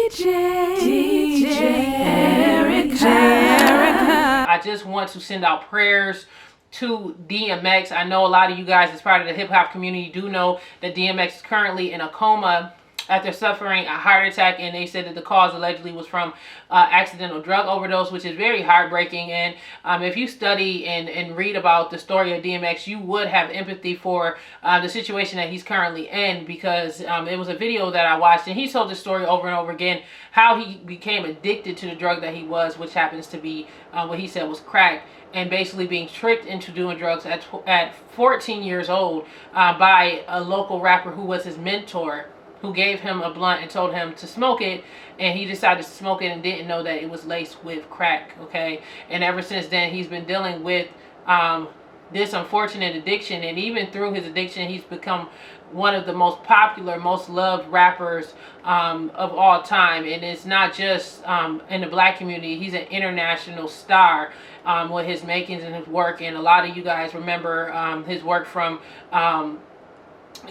DJ Erica. I just want to send out prayers to DMX. I know a lot of you guys as part of the hip hop community do know that DMX is currently in a coma after suffering a heart attack, and they said that the cause allegedly was from accidental drug overdose, which is very heartbreaking. And if you study and read about the story of DMX, you would have empathy for the situation that he's currently in, because it was a video that I watched, and he told the story over and over again how he became addicted to the drug that he was, which happens to be what he said was crack, and basically being tricked into doing drugs at 14 years old by a local rapper who was his mentor, who gave him a blunt and told him to smoke it, and he decided to smoke it and didn't know that it was laced with crack, okay? And ever since then, he's been dealing with this unfortunate addiction, and even through his addiction, he's become one of the most popular, most loved rappers of all time. And it's not just in the black community. He's an international star with his makings and his work, and a lot of you guys remember his work from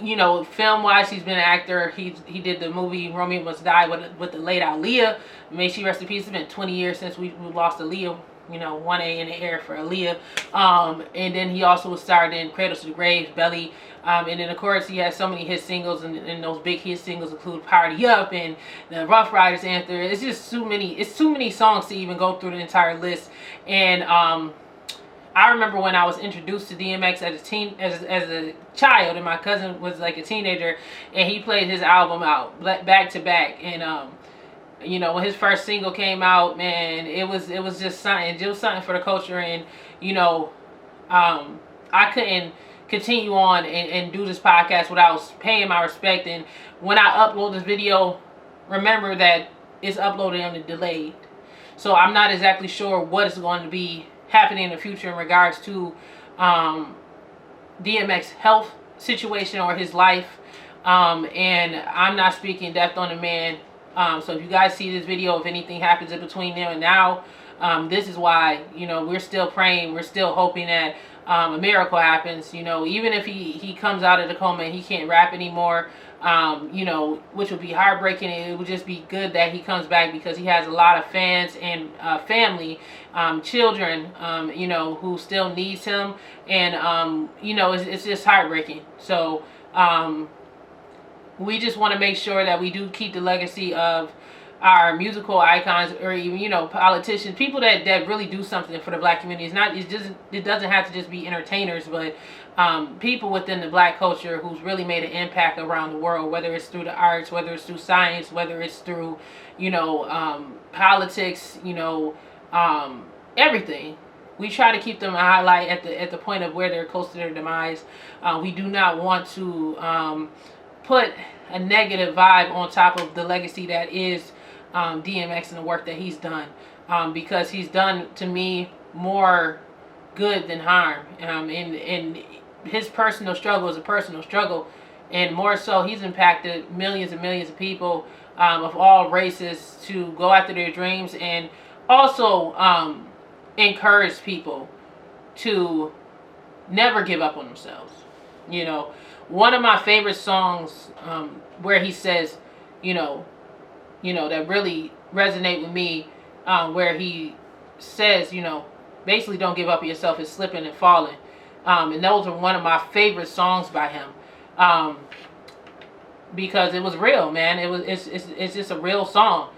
you know, film wise. He's been an actor. He did the movie Romeo Must Die with the late Aaliyah. May she rest in peace. It's been 20 years since we lost Aaliyah. You know, 1A in the air for Aaliyah. And then he also was starred in Cradle to the Grave, Belly. And then of course he has so many hit singles, and those big hit singles include Party Up and the Rough Riders Anthem. It's just too many songs to even go through the entire list. And I remember when I was introduced to DMX as a child, and my cousin was like a teenager, and he played his album out back to back. And you know, when his first single came out, man, it was just something. It was something for the culture. And you know, I couldn't continue on and do this podcast without paying my respect. And when I upload this video, remember that it's uploaded and delayed, so I'm not exactly sure what is going to be happening in the future in regards to DMX health situation or his life, and I'm not speaking death on the man. So if you guys see this video, if anything happens in between now and now, this is why, you know, we're still praying, we're still hoping that a miracle happens. You know, even if he comes out of the coma and he can't rap anymore, you know, which would be heartbreaking. It would just be good that he comes back, because he has a lot of fans and family, children, you know, who still needs him. And you know, it's just heartbreaking. So we just want to make sure that we do keep the legacy of our musical icons, or even, you know, politicians, people that really do something for the black community. It doesn't have to just be entertainers, but people within the black culture who's really made an impact around the world, whether it's through the arts, whether it's through science, whether it's through, you know, politics, you know, everything. We try to keep them a highlight at the point of where they're close to their demise. We do not want to put a negative vibe on top of the legacy that is DMX and the work that he's done, because he's done, to me, more good than harm. And his personal struggle is a personal struggle, and more so, he's impacted millions and millions of people of all races to go after their dreams, and also encourage people to never give up on themselves. You know, one of my favorite songs where he says, you know, that really resonate with me, where he says, you know, basically don't give up on yourself, is Slipping and Falling. And those are one of my favorite songs by him, because it was real, man. It's just a real song,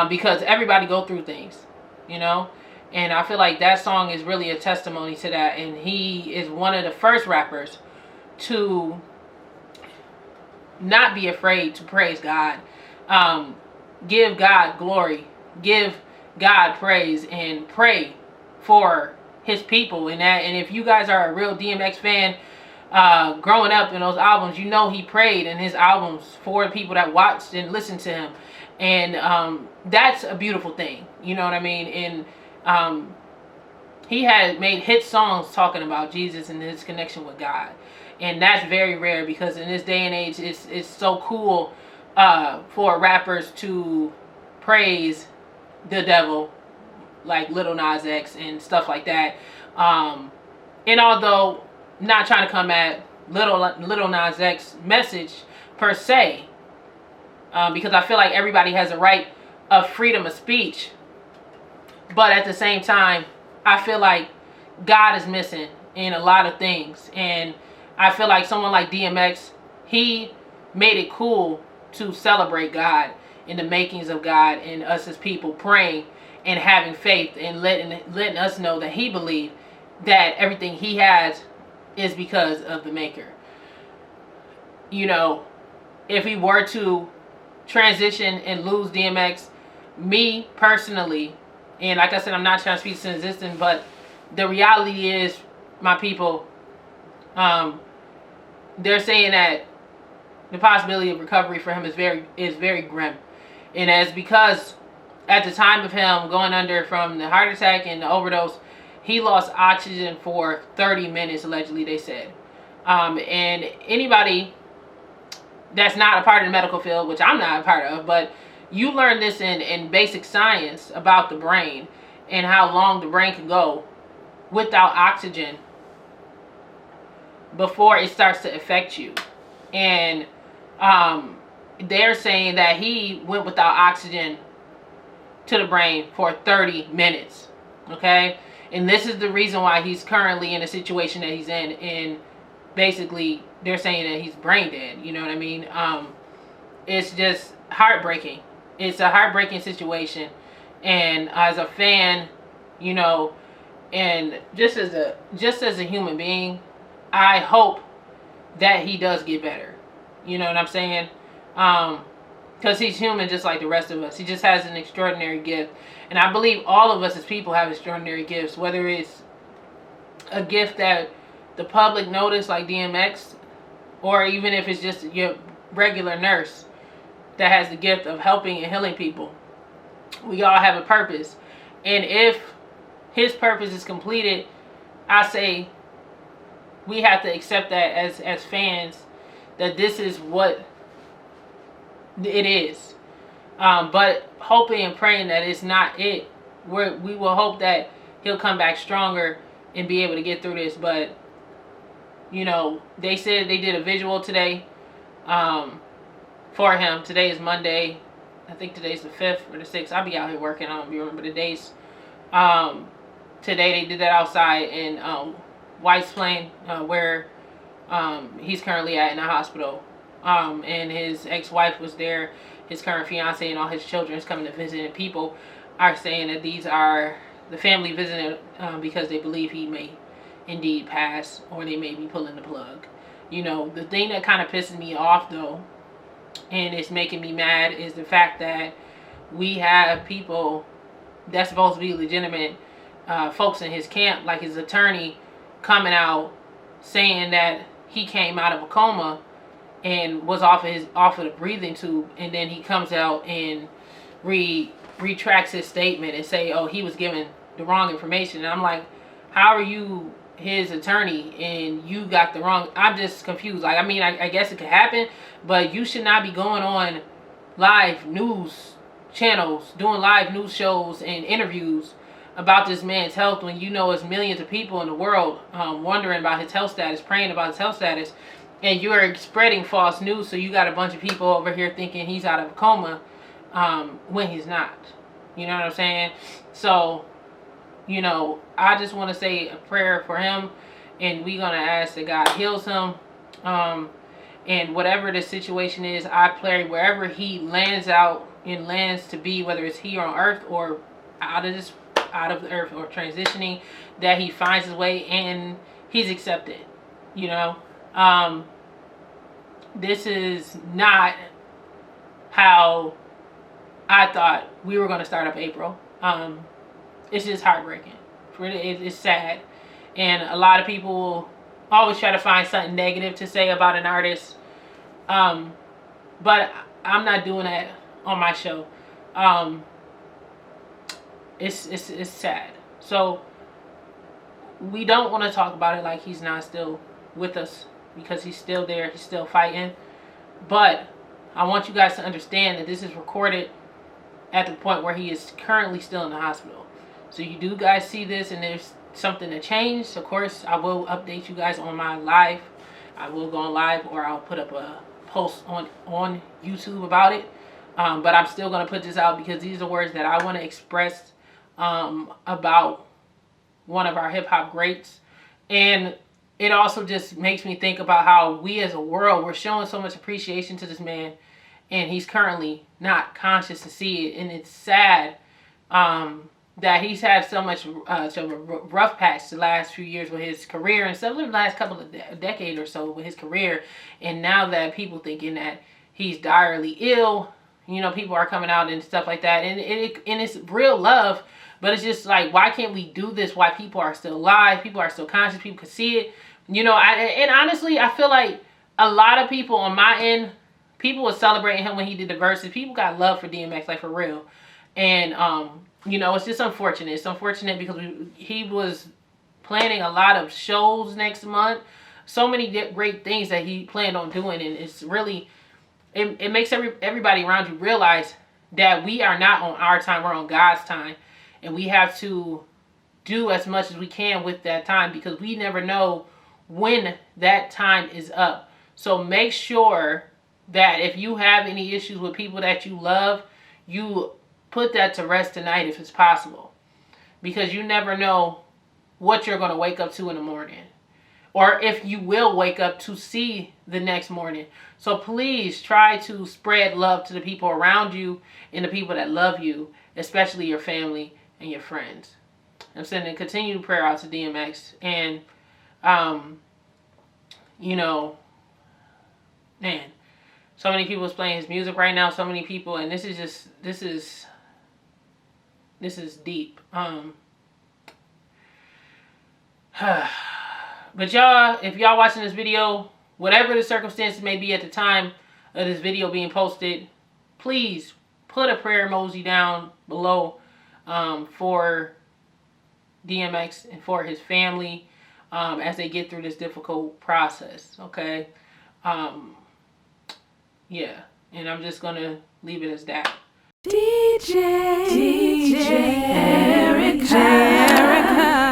because everybody go through things, you know. And I feel like that song is really a testimony to that. And he is one of the first rappers to not be afraid to praise God, give God glory, give God praise, and pray for his people. And if you guys are a real DMX fan, growing up in those albums, you know he prayed in his albums for people that watched and listened to him. And that's a beautiful thing, you know what I mean? And he had made hit songs talking about Jesus and his connection with God. And that's very rare, because in this day and age, it's so cool for rappers to praise the devil, like Lil Nas X and stuff like that. And although not trying to come at Lil Nas X message per se, because I feel like everybody has a right of freedom of speech. But at the same time, I feel like God is missing in a lot of things. And I feel like someone like DMX, he made it cool to celebrate God in the makings of God and us as people praying and having faith and letting us know that he believed that everything he has is because of the Maker. You know, if he were to transition and lose DMX, me personally, and like I said, I'm not trying to speak to existence, but the reality is, my people, they're saying that the possibility of recovery for him is very grim. And as because at the time of him going under from the heart attack and the overdose, he lost oxygen for 30 minutes, allegedly, they said. And anybody that's not a part of the medical field, which I'm not a part of, but you learn this in basic science about the brain and how long the brain can go without oxygen before it starts to affect you. And they're saying that he went without oxygen to the brain for 30 minutes. Okay? And this is the reason why he's currently in a situation that he's in. And basically, they're saying that he's brain dead. You know what I mean? It's just heartbreaking. It's a heartbreaking situation. And as a fan, you know, and just as a human being, I hope that he does get better. You know what I'm saying? Because he's human just like the rest of us. He just has an extraordinary gift. And I believe all of us as people have extraordinary gifts, whether it's a gift that the public notice like DMX, or even if it's just your regular nurse that has the gift of helping and healing people. We all have a purpose. And if his purpose is completed, I say we have to accept that as fans, that this is what it is. But hoping and praying that it's not it. We will hope that he'll come back stronger and be able to get through this. But, you know, they said they did a visual today for him. Today is Monday. I think today's the 5th or the 6th. I'll be out here working. I don't remember the days. Today they did that outside in White's Plain, where he's currently at in the hospital. And his ex-wife was there. His current fiance and all his children is coming to visit. And people are saying that these are the family visiting because they believe he may indeed pass, or they may be pulling the plug. You know, the thing that kind of pisses me off though, and it's making me mad, is the fact that we have people that's supposed to be legitimate folks in his camp, like his attorney, coming out saying that he came out of a coma and was off of the breathing tube, and then he comes out and retracts his statement and say, oh, he was given the wrong information. And I'm like, how are you his attorney and you got the wrong? I'm just confused. Like, I mean, I guess it could happen, but you should not be going on live news channels, doing live news shows and interviews about this man's health when you know there's millions of people in the world wondering about his health status, praying about his health status, and you're spreading false news. So you got a bunch of people over here thinking he's out of a coma when he's not. You know what I'm saying? So, you know, I just want to say a prayer for him, and we're going to ask that God heals him. And whatever the situation is, I pray wherever he lands to be, whether it's here on earth or out of the earth or transitioning, that he finds his way and he's accepted. You know, this is not how I thought we were going to start up April. It's just heartbreaking. It's sad. And a lot of people always try to find something negative to say about an artist. But I'm not doing that on my show. It's sad. So we don't want to talk about it like he's not still with us, because he's still there. He's still fighting. But I want you guys to understand that this is recorded at the point where he is currently still in the hospital. So you do guys see this and there's something that changed, of course I will update you guys on my live. I will go on live, or I'll put up a post on YouTube about it. But I'm still going to put this out because these are words that I want to express about one of our hip hop greats. And it also just makes me think about how we as a world, we're showing so much appreciation to this man, and he's currently not conscious to see it. And it's sad that he's had so much rough patch the last few years with his career, and some of the last couple of decade or so with his career. And now that people thinking that he's direly ill, you know, people are coming out and stuff like that, and it's real love. But it's just like, why can't we do this while people are still alive? People are still conscious. People can see it. You know, and honestly, I feel like a lot of people on my end, people were celebrating him when he did the verses. People got love for DMX, like for real. And, you know, it's just unfortunate. It's unfortunate because he was planning a lot of shows next month. So many great things that he planned on doing. And it's really, it makes everybody around you realize that we are not on our time. We're on God's time. And we have to do as much as we can with that time, because we never know when that time is up. So make sure that if you have any issues with people that you love, you put that to rest tonight if it's possible. Because you never know what you're going to wake up to in the morning, or if you will wake up to see the next morning. So please try to spread love to the people around you and the people that love you, especially your family and your friends. I'm sending continued prayer out to DMX. And, you know, man, so many people is playing his music right now. So many people, and this is deep. But y'all, if y'all watching this video, whatever the circumstances may be at the time of this video being posted, please put a prayer emoji down below for DMX and for his family as they get through this difficult process. Okay. Yeah. And I'm just going to leave it as that. DJ Eric.